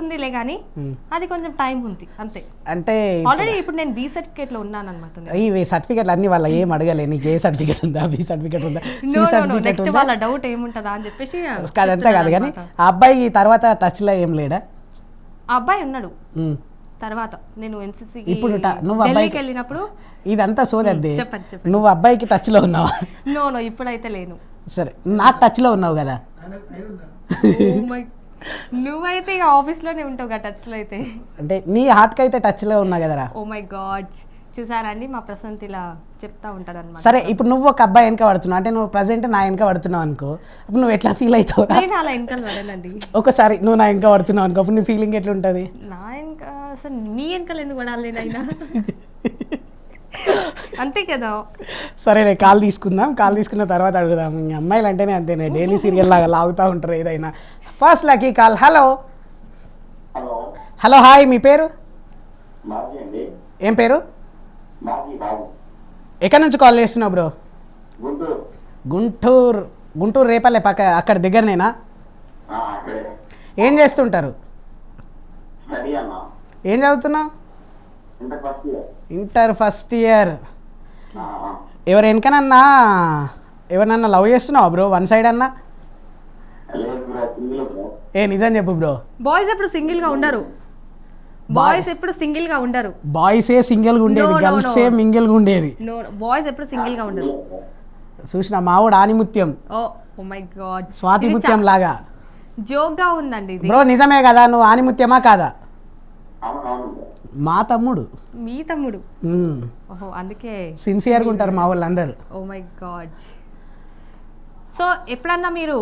ఉందిలే కానీ అది కొంచెం టైం ఉంది అంతే. అంటే ఆల్రెడీ ఇప్పుడు నేను బి సర్టిఫికేట్ లో ఉన్నాను అనమాట. ఈ సర్టిఫికెట్లు అన్ని వాళ్ళ ఏం అడగలే, నీకు ఏ సర్టిఫికెట్ ఉందా, బి సర్టిఫికెట్ ఉందా, సి సర్టిఫికెట్ నెక్స్ట్ వాళ్ళ డౌట్ ఏముంటుందా అని చెప్పేసి కాదంతా కాదు. కానీ ఆ అబ్బాయి తర్వాత టచ్ లో ఏం లేడా? ఆ అబ్బాయి ఉన్నాడు తర్వాత నేను ఎన్సిసి ఇప్పుడు నువ్వు అబ్బాయికి వెళ్ళినప్పుడు ఇదంతా సోదద్ది. చెప్పండి. నువ్వు అబ్బాయికి టచ్ లో ఉన్నావా? నో ఇప్పుడైతే లేను. సరే నాకు టచ్ లో ఉన్నావు కదా. నువ్వైతే ఇక ఆఫీస్ లోనే ఉంటావు కదా టచ్ లో అయితే. అంటే నీ హార్ట్ కి అయితే టచ్ లో ఉన్నా కదరా. ఓ మై గాడ్, చూసారండి మా ప్రశాంత్ ఇలా చెప్తా ఉంటాడు అనమాట. సరే ఇప్పుడు నువ్వు ఒక అబ్బాయి వెనక పడుతున్నావు అంటే నువ్వు ప్రజెంట్ నా వెనక పడుతున్నావు అనుకో, అప్పుడు నువ్వు ఎట్లా ఫీల్ అవుతావు? నేను అలా వెనకాల పడానండి. ఒకసారి నువ్వు నా వెనక పడుతున్నావు అనుకో, అప్పుడు నీ ఫీలింగ్ ఎట్లా ఉంటుంది? నా వెనక అసలు నీ వెనకాల ఎందుకు పడాలి అయినా అంతే కదా. సరే కాల్ తీసుకుందాం, కాల్ తీసుకున్న తర్వాత అడుగుదాం. అమ్మాయిలు అంటేనే అంతేనే, డైలీ సీరియల్ లాగా లాగుతూ ఉంటారు ఏదైనా. First lucky call. Hello hello hi, మీ పేరు? ఏం పేరు? ఎక్కడి నుంచి కాల్ చేస్తున్నావు బ్రో? గుంటూరు రేపల్లె పక్క అక్కడ దగ్గరనేనా? ఏం చేస్తుంటారు? ఏం చదువుతున్నావు? Inter first year. ఎవరినన్నా లవ్ చేస్తున్నావా బ్రో? వన్ సైడ్ అన్నా? ఏ నిజం చెప్పు బ్రో. బాయ్స్ ఎప్పుడు సింగిల్ గా ఉండరు. బాయ్సే సింగిల్ గా ఉండేది, గర్ల్సే మింగిల్ గా ఉండేది. బాయ్స్ ఎప్పుడు సింగిల్ గా ఉండరు. చూసిన మావుడు ఆనిముత్యం, ఓ మై గాడ్, స్వాతి ముత్యం లాగా జోక్ గా ఉందండి ఇది. బ్రో నిజమే కదా? నువ్వు ఆనిముత్యమా కాదా? మా తమ్ముడు. మీ తమ్ముడు? ఓహో, అందుకే సిన్సియర్గా ఉంటారు మా వాళ్ళందరూ. ఓ మై గాడ్. సో ఎప్పుడన్నా మీరు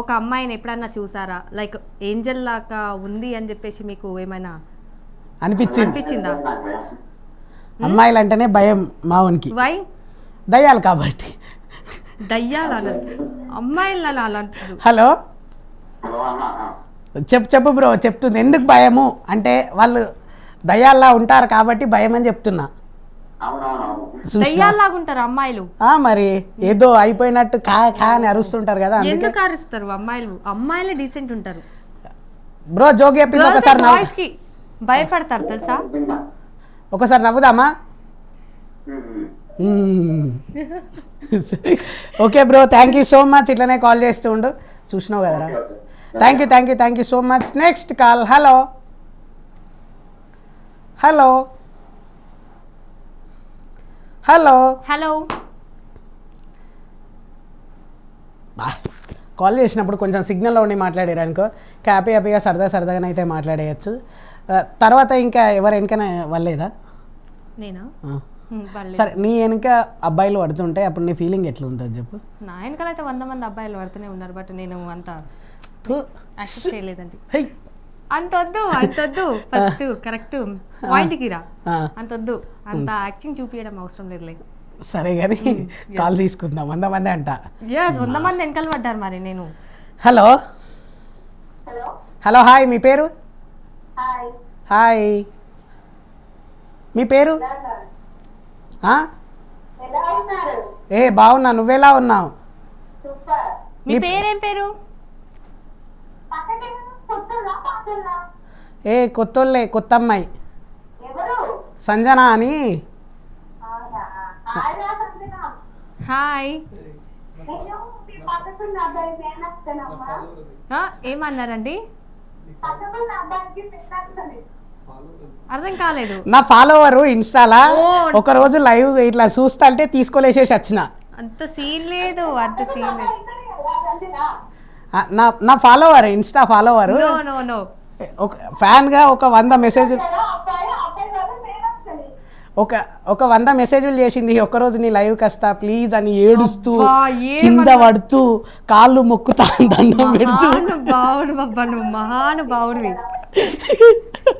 ఒక అమ్మాయిని ఎప్పుడన్నా చూసారా? లైక్ ఏంజల్ లాగా ఉంది అని చెప్పేసి మీకు ఏమైనా అనిపించిందా? అమ్మాయిలు అంటేనే భయం మావునికి. వై? దయ్యాలు కాబట్టి. దయ్యాలు అమ్మాయిలు అలా అంటారు. హలో చెప్పు బ్రో. చెప్తుంది ఎందుకు భయము అంటే వాళ్ళు దయ్యాల్లా ఉంటారు కాబట్టి భయం అని చెప్తున్నా. దయ్యాల్లాగా ఉంటారు అమ్మాయిలు. మరి ఏదో అయిపోయినట్టు కా అని అరుస్తుంటారు కదా. ఎందుకు అరుస్తారు అమ్మాయిలు? అమ్మాయిలే డీసెంట్ ఉంటారు బ్రో. జోక్ చెప్పింది ఒకసారి బాయ్స్ కి భయపడతారు తెలుసా? ఒకసారి నవ్వుదామా? Okay bro, thank you so much. ఇట్లనే కాల్ చేస్తూ ఉండు. చూసినావు కదరా. Thank you so much. Next call. Hello hello hello hello. Call చేసినప్పుడు కొంచెం సిగ్నల్లో ఉండి మాట్లాడారు అనుకో, హ్యాపీగా సరదాగానే అయితే మాట్లాడేయచ్చు. తర్వాత ఇంకా ఎవరు వెనకనే వాళ్ళేదా? నేనా? సరే నీ వెనక అబ్బాయిలు పడుతుంటే అప్పుడు నీ ఫీలింగ్ ఎట్లా ఉంటుంది చెప్పు? నా వెనకాల అయితే 100 మంది అబ్బాయిలు పడుతూనే ఉన్నారు, బట్ నేను అంత యాక్సెప్ట్ చేయలేదండి. అంతొద్దు ఫస్ట్ కరెక్ట్ పాయింట్కి రా. అంతొద్దు, అంత యాక్టింగ్ చూపించడం అవసరం లేదులే. సరే కానీ కాల్ తీసుకుందాం. 100 మంది అంట. 100 మంది వెనకాల పడ్డారు మరి. నేను హలో హాయ్, మీ పేరు? హాయ్, మీ పేరు? బాగున్నా, నువ్వెలా ఉన్నావు? మీ పేరేం పేరు? కొత్త అమ్మాయి సంజన అని. హాయ్. ఏమన్నారండి? అర్థం కాలేదు. నా ఫాలోవర్ ఇన్స్టాలా ఒక రోజు లైవ్ ఇట్లా చూస్తా అంటే తీసుకోలేసేసి వచ్చిన. అంత సీన్ లేదు. నా ఫాలోవర్, ఇన్స్టా ఫాలోవర్, ఫ్యాన్ గా ఒక 100 మెసేజ్, ఒక 100 మెసేజ్లు చేసింది. ఒక్కరోజు నీ లైవ్ కస్తా ప్లీజ్ అని ఏడుస్తూ కింద పడుతూ కాళ్ళు మొక్కుతా దండం పెడుతూ. మహానుభావుడివి.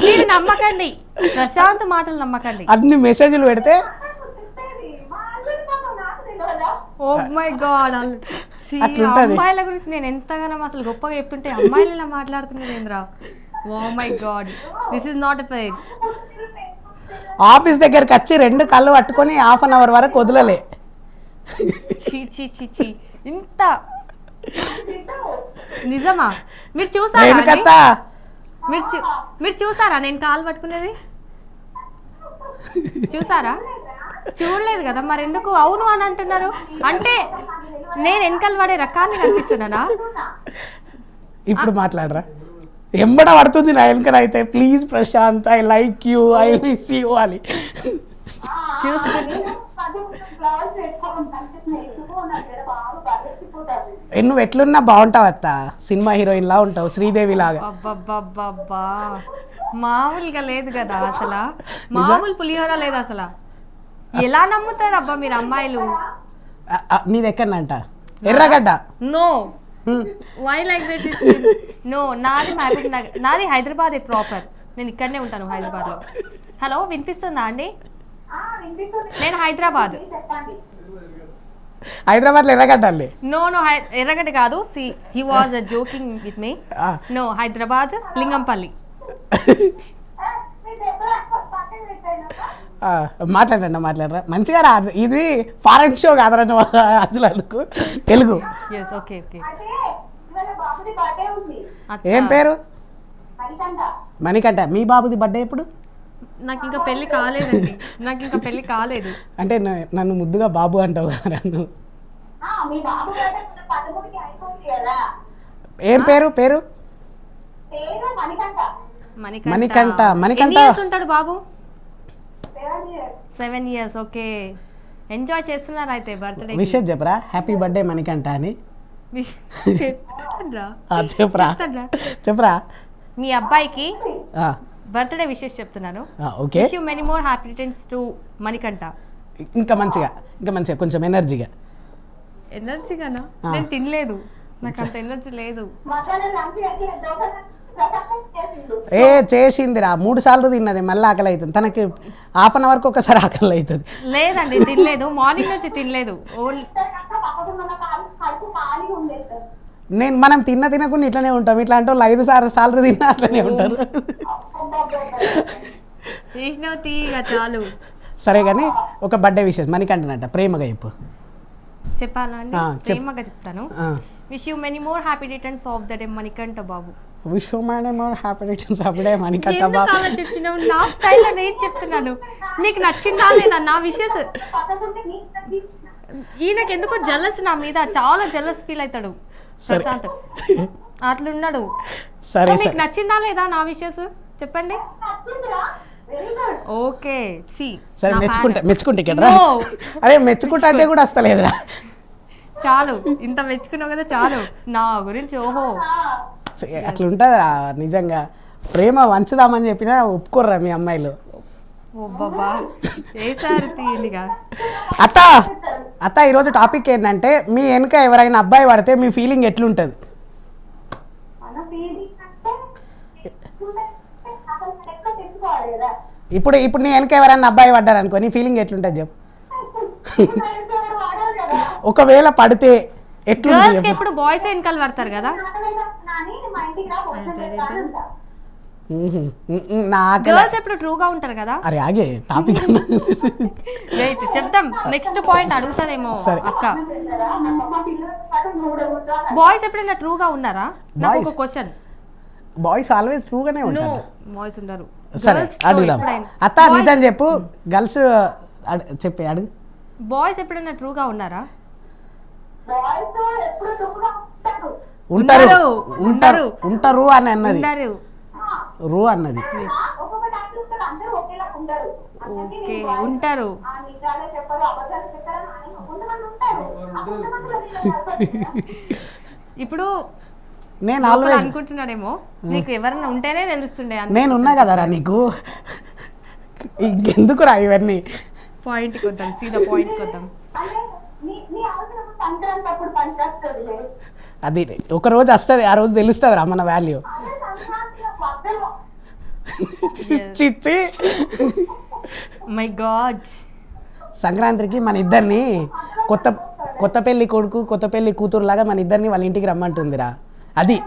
మీరు నమ్మకండి, ప్రశాంత్ మాటలు నమ్మకండి. అన్ని మెసేజ్లు పెడితే ఓ మై గాడ్, అమ్మాయిల గురించి నేను ఎంతగానో అసలు గొప్పగా చెప్తుంటే అమ్మాయిలు ఇలా మాట్లాడుతున్నారు ఏంద్రా? Oh my God, this is not a fair. Office దగ్గరికి వచ్చి 2 కళ్ళు పట్టుకొని ½ an hour వరకు వదలలే. ఇంత నిజమా? మీరు చూసారా? మీరు చూసారా నేను కాలు పట్టుకునేది? చూసారా? చూడలేదు కదా, మరి ఎందుకు అవును అని అంటున్నారు? అంటే నేను వెనకాల పడే రకాన్ని కనిపిస్తున్నానా? ఇప్పుడు మాట్లాడరా, ఎంబడ పడుతుంది నా వెనకన అయితే. Please Prashant, I like you, I miss you అని చూస్తుంది. నువ్వు ఎట్లున్నా బాగుంటావు అత్త, సినిమా హీరోయిన్ లా ఉంటావు, శ్రీదేవి లాగా. అబ్బబ్బబ్బబ్బా, మామూలుగా లేదు కదా అసలు, మామూలు పులిహోర లేదు అసలు. ఎలా నమ్ముతారు అబ్బా మీరు అమ్మాయిలు? నీది ఎక్కడంట? Erragadda. No, why like that? No, నాది మహబూబ్ నగర్, నాది హైదరాబాద్ ప్రాపర్. నేను ఇక్కడనే ఉంటాను హైదరాబాద్లో. హలో, వినిపిస్తుందా అండి? నేను హైదరాబాద్. హైదరాబాద్ లో ఎర్రగడ్డ అండి. నో నో, ఎర్రగడ్డ కాదు. See he was joking with me. No, Hyderabad Lingampally. మాట్లాడరా మంచిగా రా. ఇది ఫారెన్ షో కాదరండి అసలు, అందుకు తెలుగు. Okay okay. ఏం పేరు? మణికంఠ. మీ బాబుది బర్త్డే ఎప్పుడు? నాకు ఇంకా పెళ్లి కాలేదండి, నాకు ఇంకా పెళ్లి కాలేదు. అంటే నన్ను ముద్దుగా బాబు అంటావు కదా నన్ను. ఏం పేరు? పేరు మణికంఠ. మణికంఠ ఉంటాడు బాబు? 7 years. ఓకే, ఎంజాయ్ చేస్తున్నారు అయితే బర్త్డే. విషయం చెప్పరా, హ్యాపీ బర్త్డే మణికంఠ అని. చెప్పరా మీ అబ్బాయికి బర్త్డే విషెస్ చెప్తున్నాను. Wish you many more happy returns to Manikanta. ఇంకా మంచిగా కొంచెం ఎనర్జీగా. ఎనర్జీగానా? నేను తినలేదు, నాకు అంత ఎనర్జీ లేదు. చేసిందిరా, 3 సార్లు తిన్నది, మళ్ళీ ఆకలి అవుతుంది తనకి. హాఫ్ అన్ అవర్కి ఒకసారి ఆకలి అవుతుంది. లేదండి, తినలేదు, మార్నింగ్ నుంచి తినలేదు. మనం తినకుండా ఇట్లనే ఉంటాం. ఇట్లాంటి వాళ్ళు 5 సార్లు తిన్నా అట్లనే ఉంటారు. చాలు. సరే కానీ ఒక బర్త్డే విషయం మణికంఠనంట ప్రేమగా చెప్పు. చెప్పాలా అండి? ప్రేమగా చెప్తాను. Wish you many more happy returns of the day Manikanta బాబు. Wish you many more happy returns of the day Manikanta బాబు. చెప్తున్నావు నా స్టైల్లో, నేను చెప్తున్నాను. నీకు నచ్చిందా లేదా నా విషెస్? ఈయనకి ఎందుకో జలస్ నా మీద, చాలా జలస్ ఫీల్ అవుతాడు ప్రశాంత్, అట్లున్నాడు. సరే, మీకు నచ్చిందా లేదా నా విషెస్ చెప్పండి. ఓకే, సి సరే మెచ్చుకుంటే ఇక్కడ రా. అరే మెచ్చుకుంటా అంటే కూడా వస్తలేదురా. చాలు, ఇంత మెచ్చుకున్నావు కదా చాలు నా గురించి. ఓహో, అట్లా ఉంటుందిరా నిజంగా. ప్రేమ వంచుదామని చెప్పినా ఒప్పుకోర్రా మీ అమ్మాయిలు. అత్త ఈరోజు టాపిక్ ఏంటంటే, మీ వెనుక ఎవరైనా అబ్బాయి పడితే మీ ఫీలింగ్ ఎట్లుంటుంది? ఇప్పుడు నీ వెనక ఎవరైనా అబ్బాయి పడ్డారు అనుకో, నీ ఫీలింగ్ ఎట్లుంటుంది చెప్పు. ఒకవేళ పడితే ఎట్లుంటుంది? ఇప్పుడు బాయ్స్ వెనకాల పడతారు కదా. గర్ల్స్ ఎప్పుడు ట్రూగా ఉంటారు కదా. అరే ఆగే టాపిక్ చెప్తాం. నెక్స్ట్ పాయింట్ అడుగుతారేమో అక్క. బాయ్స్ ఎప్పుడైనా ట్రూగా ఉన్నారా? నాకు ఒక క్వశ్చన్. బాయ్స్ ఆల్వేస్ ట్రూగానే ఉంటారు. బాయ్స్ ఉండరు. సరే అడుగుదాం. అత్త నిజం చెప్పు. గర్ల్స్ చెప్పే అడుగు. బాయ్స్ ఎప్పుడైనా ట్రూగా ఉన్నారా? ఉంటారు అని అన్నది. రూ అన్నది. ఓకే, ఉంటారు. ఇప్పుడు నేను ఆల్వేస్ అనుకుంటున్నాడేమో నీకు ఎవరైనా ఉంటేనే తెలుస్తుండే. నేను ఉన్నా కదరా నీకు, ఇంకెందుకురా ఇవన్నీ. పాయింట్కి వద్దాం, సీదా పాయింట్కి వద్దాం. అది ఒక రోజు వస్తుంది, ఆ రోజు తెలుస్తుంది రా మన వాల్యూ. చిచ్చి మై గాడ్. సంక్రాంతికి మన ఇద్దరిని కొత్త పెళ్లి కొడుకు కొత్త పెళ్లి కూతురు లాగా మన ఇద్దరిని వాళ్ళ ఇంటికి రమ్మంటుందిరా. అది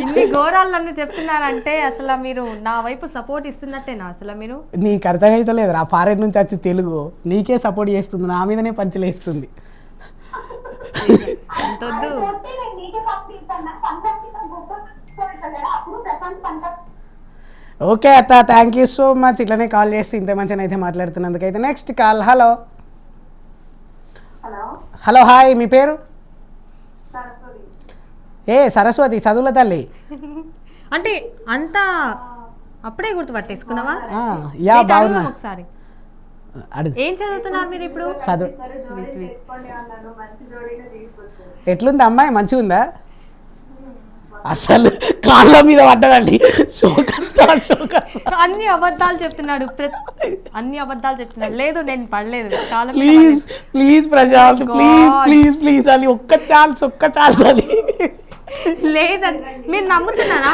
ఇన్ని ఘోరాలు నన్ను చెప్తున్నారంటే అసలు మీరు నా వైపు సపోర్ట్ ఇస్తున్నట్టేనా? అసలు మీరు, నీకు అర్థమైతే లేదురా, ఫారెన్ నుంచి వచ్చి తెలుగు నీకే సపోర్ట్ చేస్తుంది, నా మీదనే పంచలేస్తుంది. ఓకే అత్త, థ్యాంక్ యూ సో మచ్. ఇట్లనే కాల్ చేస్తే ఇంత మంచిగా అయితే మాట్లాడుతున్నందుకు. అయితే next call. Hello hello, hi, మీ పేరు? ఏ సరస్వతి, చదువుల తల్లి. అంటే అంత అప్పుడే గుర్తుపట్టేసుకున్నావా? యా, Wait, బాగున్నా. అడుగుదాం ఒకసారి. అడుగు. ఏం చదువుతున్నారు మీరు ఇప్పుడు? చదువు. ఎట్లుంది అమ్మాయి, మంచిగా ఉందా? అసలు కాళ్ళ మీద పడ్డదండి. షోకస్తా. అన్ని అబద్ధాలు చెప్తున్నాడు, అన్ని అబద్ధాలు చెప్తున్నాడు. లేదు, నేను పడలేదు. Please please Prashant, please please please అని ఒక్క ఛాన్స్ అని. లేదండి, మీరు నమ్ముతున్నారా?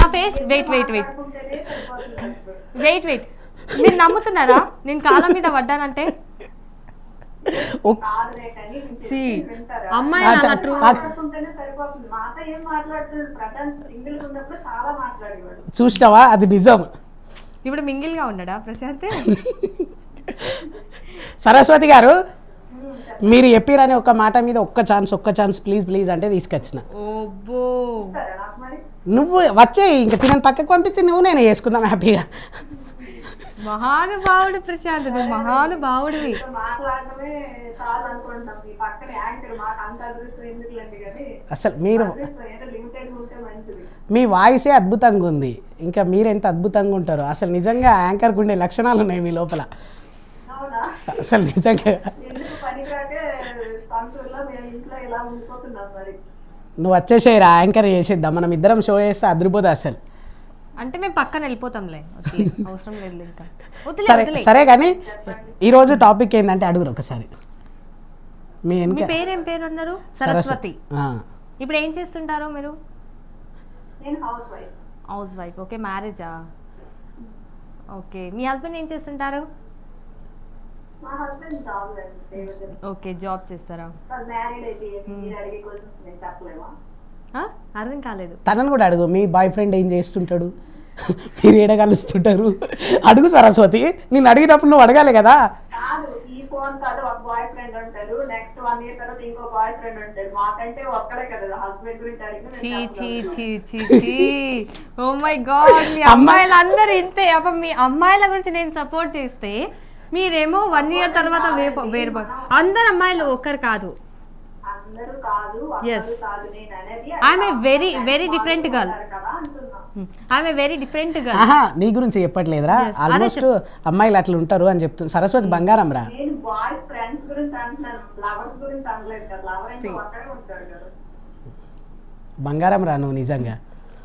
నా face wait wait wait wait wait మీరు నమ్ముతున్నారా నేను కాళ్ళ మీద పడ్డానంటే? అమ్మాయి చూసినావా, అది నిజం. ఇప్పుడు మింగిల్ గా ఉన్నాడా ప్రశాంత్? సరస్వతి గారు, మీరు చెప్పిరని ఒక మాట మీద ఒక్క ఛాన్స్ ప్లీజ్ ప్లీజ్ అంటే తీసుకొచ్చిన. నువ్వు వచ్చే ఇంకా తినని పక్కకు పంపించి నువ్వు నేను వేసుకుందాం హ్యాపీగా. మహానుభావుడు ప్రశాంత్, నువ్వు మహానుభావుడివి. అసలు మీరు, మీ వాయిసే అద్భుతంగా ఉంది, ఇంకా మీరు ఎంత అద్భుతంగా ఉంటారో. అసలు నిజంగా యాంకర్కి ఉండే లక్షణాలు ఉన్నాయి మీ లోపల. అసలు నిజంగా నువ్వు వచ్చేసేయరా, యాంకర్ చేసేద్దాం, మనం ఇద్దరం షో చేస్తే అదిరిపోతుంది అసలు. అంటే మేము పక్కన వెళ్ళిపోతాంలే, అవసరం లేదు ఇంకా. సరే కానీ ఈరోజు టాపిక్ ఏంటంటే అడుగురు ఒకసారి. మీ పేరు ఏం పేరు అన్నారు? సరస్వతి. ఇప్పుడు ఏం చేస్తుంటారో మీరు? House wife. ఓకే, మ్యారేజా? ఓకే, మీ హస్బెండ్ ఏం చేస్తుంటారు? ఓకే, జాబ్ చేస్తారా? అర్థం కాలేదు. తనను కూడా అడుగు, మీ బాయ్ ఫ్రెండ్ ఏం చేస్తుంటాడు, మీరు ఏడ కలుస్తుంటారు అడుగు సరస్వతి. నేను అడిగినప్పుడు నువ్వు అడగాలి కదా. ఓ మై గాడ్, మీ అమ్మాయిలు అందరు ఇంతే. అప్పుడు మీ అమ్మాయిల గురించి నేను సపోర్ట్ చేస్తే మీరేమో 1 year తర్వాత వేరు. అందరు అమ్మాయిలు ఒక్కరు కాదు. Yes, I'm a very very different girl. I'm a very different girl. నీ గురించి చెప్పట్లేదురా, ఆల్మోస్ట్ అమ్మాయిలు అట్లా ఉంటారు అని చెప్తుంది. సరస్వతి బంగారం రా. బంగారం రా నువ్వు నిజంగా.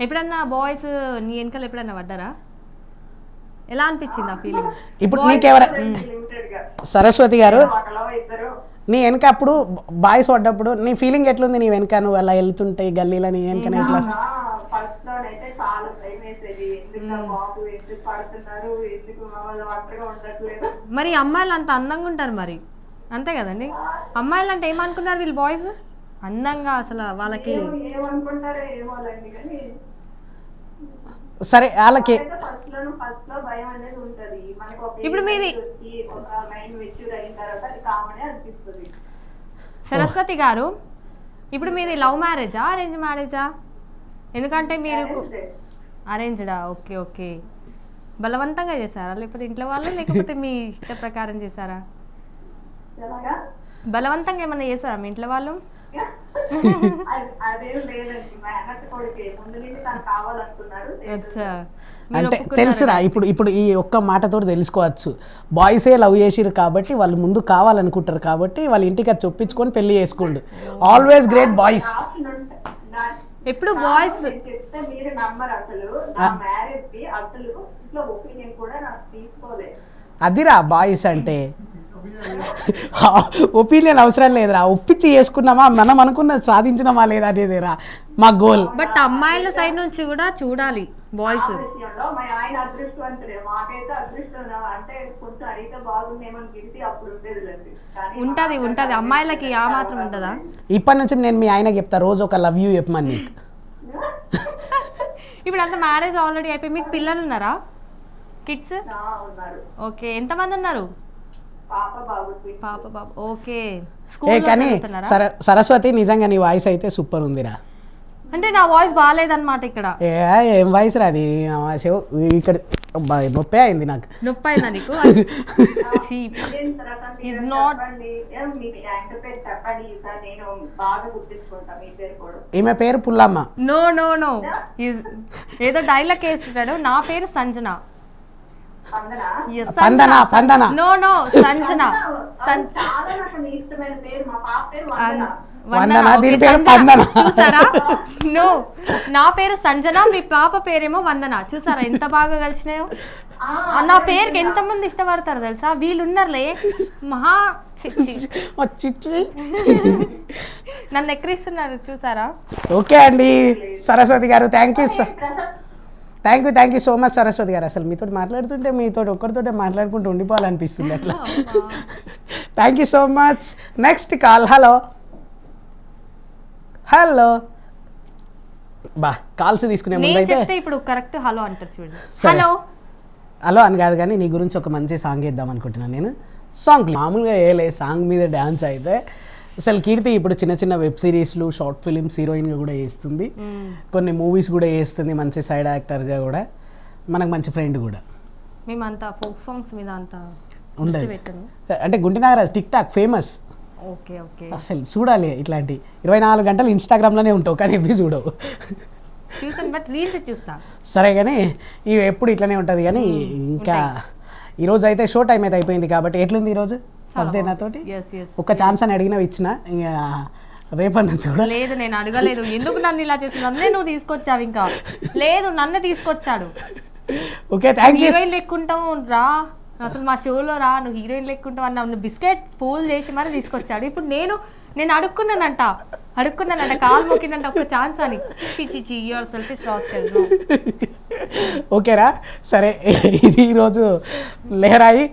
ఎప్పుడన్నా బాయ్స్ నీ వెనకాల ఎప్పుడన్నా పడ్డారా? ఎలా అనిపించింది ఆ ఫీలింగ్? ఇప్పుడు నీకెవర సరస్వతి గారు, నీ వెనక అప్పుడు బాయ్స్ పడ్డప్పుడు నీ ఫీలింగ్ ఎట్లుంది? నీ వెనక నువ్వు అలా వెళ్తుంటే గల్లీలో నీ వెనక ఎట్లా? మరి అమ్మాయిలు అంత అందంగా ఉంటారు మరి, అంతే కదండి? అమ్మాయిలు అంటే ఏమనుకున్నారు వీళ్ళు బాయ్స్? అందంగా అసలు వాళ్ళకి సరే వాళ్ళకి ఇప్పుడు మీది సరస్వతి గారు, ఇప్పుడు మీది లవ్ మ్యారేజా అరేంజ్ మ్యారేజా? ఎందుకంటే మీరు అరేంజ్డా? Okay okay. బలవంతంగా చేశారా లేకపోతే ఇంట్లో వాళ్ళు, లేకపోతే మీ ఇష్ట ప్రకారం చేశారా? బలవంతంగా ఏమన్నా చేశారా మీ ఇంట్లో వాళ్ళు? అంటే తెలుసురా, ఇప్పుడు ఈ ఒక్క మాటతో తెలుసుకోవచ్చు. బాయ్సే లవ్ చేసిరు కాబట్టి వాళ్ళు ముందు కావాలనుకుంటారు కాబట్టి వాళ్ళ ఇంటికి అది చొప్పించుకొని పెళ్లి చేసుకోండి. Always great boys. ఎప్పుడు బాయ్స్ అదిరా బాయ్స్ అంటే. ఒపీనియన్ అవసరం లేదురా, ఒప్పించి చేసుకున్నామా, మనం అనుకున్నది సాధించినామా లేదా అనేదిరా మా గోల్. బట్ అమ్మాయిల సైడ్ నుంచి కూడా చూడాలి బాయ్స్. ఉంటది ఉంటది, అమ్మాయిలకి ఆ మాత్రం ఉంటదా? ఇప్పటి నుంచి నేను మీ ఆయనకి చెప్తా, రోజు ఒక లవ్ యూ చెప్పమని. ఇప్పుడు అంత మ్యారేజ్ ఆల్రెడీ అయిపోయి మీకు పిల్లలు ఉన్నారా? కిడ్స్? ఓకే, ఎంతమంది ఉన్నారు? పాప బాబు. ఓకే, కానీ సరస్వతి నిజంగా నీ వాయిస్ అయితే సూపర్ ఉందిరా. అంటే నా వాయిస్ బాగాలేదన్నమాట ఇక్కడ. ఏం వాయిస్ రా అది ఇక్కడ నొప్పే అయింది నాకు. నొప్పి అయిందా నీకు? Is not. ఈమె పేరు పుల్లమ్మ. నో నో నో, ఏదో డైలాగ్ వేస్తున్నాడు. నా పేరు సంజన. పందన పందన. No no, Sanjana. చూసారా? నో, నా పేరు సంజన, మీ పాప పేరేమో వందన. చూసారా ఎంత బాగా కలిసినాయో? నా పేరుకి ఎంత మంది ఇష్టపడతారు తెలుసా? వీళ్ళున్నారులే మహా చిచ్చి నన్ను ఎక్కిరిస్తున్నారు చూసారా? ఓకే అండి సరస్వతి గారు, thank you so much Saraswati గారు. అసలు మీతో మాట్లాడుతుంటే మీతో ఒక్కరితోటే మాట్లాడుకుంటూ ఉండిపోవాలనిపిస్తుంది అట్లా. Thank you so much. Next call. Hello బా కాల్స్ తీసుకునే ముందు అయితే ఇప్పుడు కరెక్ట్ హలో అంటారు చూడండి. హలో హలో అని కాదు కానీ నీ గురించి ఒక మంచి సాంగ్ ఇద్దాం అనుకుంటున్నాను నేను. సాంగ్ మామూలుగా వేయలే, సాంగ్ మీద డ్యాన్స్ అయితే అసలు కీర్తి ఇప్పుడు చిన్న చిన్న వెబ్ సిరీస్లు, షార్ట్ ఫిలిమ్స్ హీరోయిన్గా కూడా చేస్తుంది, కొన్ని మూవీస్ కూడా చేస్తుంది, మంచి సైడ్ యాక్టర్గా కూడా, మనకు మంచి ఫ్రెండ్ కూడా. మేమంతా ఫోక్ సాంగ్స్ మీద అంతా ఉండదు అంటే Gunti Nagaraj tick talk famous. Okay okay, అసలు చూడాలి ఇట్లాంటి 24 గంటలు ఇన్స్టాగ్రామ్లోనే ఉంటావు కానీ ఎవ్వి చూడవు. చూస్తాను బట్ రీల్స్ చూస్తా. సరే కానీ ఇవి ఎప్పుడు ఇట్లనే ఉంటుంది కానీ ఇంకా ఈరోజు అయితే షో టైం అయితే అయిపోయింది కాబట్టి ఎట్లుంది ఈరోజు ఫస్ట్ డే నాతోటి? ఒక ఛాన్స్ అని అడిగినవి ఇచ్చిన, ఇంకా రేపటి నుంచి కూడా లేదు. నేను అడగలేదు ఎందుకు నన్ను ఇలా చేస్తుంది, నన్నే నువ్వు తీసుకొచ్చావు. ఇంకా లేదు, నన్ను తీసుకొచ్చాడు. Okay thank you. హీరోయిన్ లెక్కుంటావు రా, అసలు మా షోలో రా, నువ్వు హీరోయిన్ లెక్కుంటావు అన్న బిస్కెట్ పూల్ చేసి మరి తీసుకొచ్చాడు. ఇప్పుడు నేను అడుక్కున్నానంట కాలు మొక్కిందంట ఒక ఛాన్స్ అని. చి యువర్ సెల్ఫిష్ రాస్కెల్. ఓకేరా సరే, ఇది ఈరోజు లెహరాయి